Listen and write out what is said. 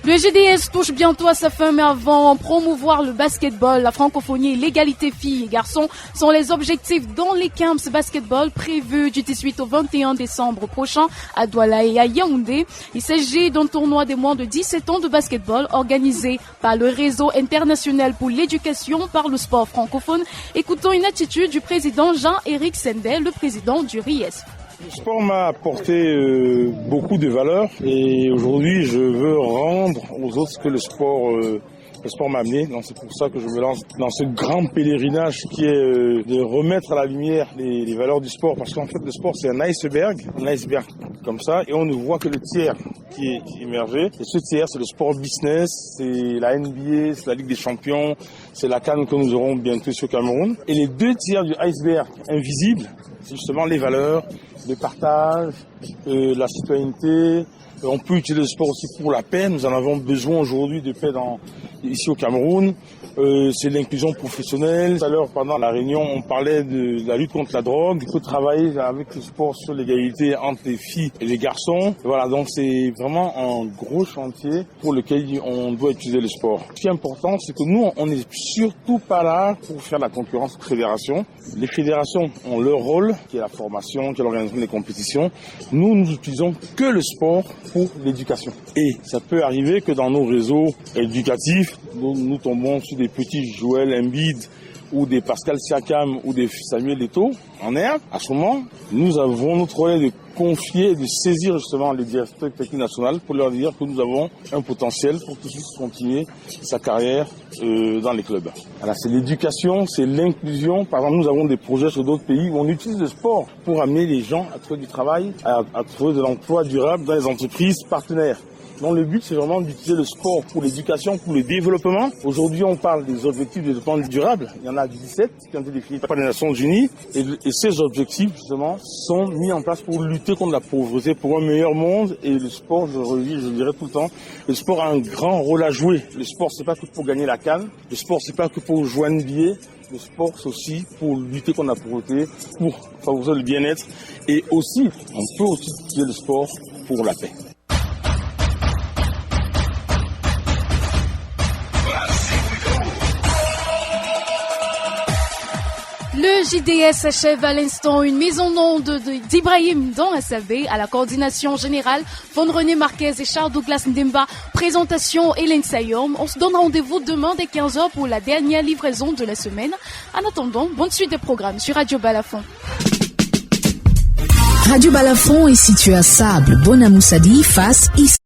Le GDS touche bientôt à sa fin, mais avant, promouvoir le basketball, la francophonie et l'égalité filles et garçons sont les objectifs dans les camps basketball prévus du 18 au 21 décembre prochain à Douala et à Yaoundé. Il s'agit d'un tournoi des moins de 17 ans de basketball organisé par le Réseau international pour l'éducation par le sport francophone. Écoutons une attitude du président Jean-Éric Sendel, le président du RIES. Le sport m'a apporté beaucoup de valeurs et aujourd'hui je veux rendre aux autres ce que le sport m'a amené. Donc c'est pour ça que je me lance dans ce grand pèlerinage qui est de remettre à la lumière les valeurs du sport. Parce qu'en fait le sport c'est un iceberg comme ça, et on ne voit que le tiers qui est émergé. Et ce tiers c'est le sport business, c'est la NBA, c'est la Ligue des Champions, c'est la CAN que nous aurons bientôt sur Cameroun. Et les deux tiers du iceberg invisible, c'est justement les valeurs, le partage, la citoyenneté. On peut utiliser le sport aussi pour la paix. Nous en avons besoin aujourd'hui de paix ici au Cameroun. C'est l'inclusion professionnelle. Tout à l'heure, pendant la réunion, on parlait de la lutte contre la drogue. Il faut travailler avec le sport sur l'égalité entre les filles et les garçons. Et voilà, donc c'est vraiment un gros chantier pour lequel on doit utiliser le sport. Ce qui est important, c'est que nous, on n'est surtout pas là pour faire la concurrence aux fédérations. Les fédérations ont leur rôle, qui est la formation, qui est l'organisation des compétitions. Nous n'utilisons que le sport pour l'éducation. Et ça peut arriver que dans nos réseaux éducatifs, nous tombons sur des petits Joël Embiid ou des Pascal Siakam ou des Samuel Eto'o en herbe. À ce moment, nous avons notre rôle de confier, de saisir justement les directeurs techniques nationaux pour leur dire que nous avons un potentiel pour tous continuer sa carrière dans les clubs. Voilà, c'est l'éducation, c'est l'inclusion. Par exemple, nous avons des projets sur d'autres pays où on utilise le sport pour amener les gens à trouver du travail, à trouver de l'emploi durable dans les entreprises partenaires. Donc le but, c'est vraiment d'utiliser le sport pour l'éducation, pour le développement. Aujourd'hui, on parle des objectifs de développement durable. Il y en a 17 qui ont été définis par les Nations Unies. Et ces objectifs, justement, sont mis en place pour lutter contre la pauvreté, pour un meilleur monde. Et le sport, je dirais tout le temps, le sport a un grand rôle à jouer. Le sport, c'est pas que pour gagner la CAN. Le sport, c'est pas que pour jouer un billet. Le sport, c'est aussi pour lutter contre la pauvreté, pour favoriser le bien-être. Et aussi, on peut aussi utiliser le sport pour la paix. Le JDS achève à l'instant une mise en onde d'Ibrahim dans SAV à la coordination générale, Von René Marquez et Charles Douglas Ndemba, présentation Hélène Sayom. On se donne rendez-vous demain dès 15h pour la dernière livraison de la semaine. En attendant, bonne suite des programmes sur Radio Balafon. Radio Balafon est situé à Sable, Bonamoussadi, face Issa.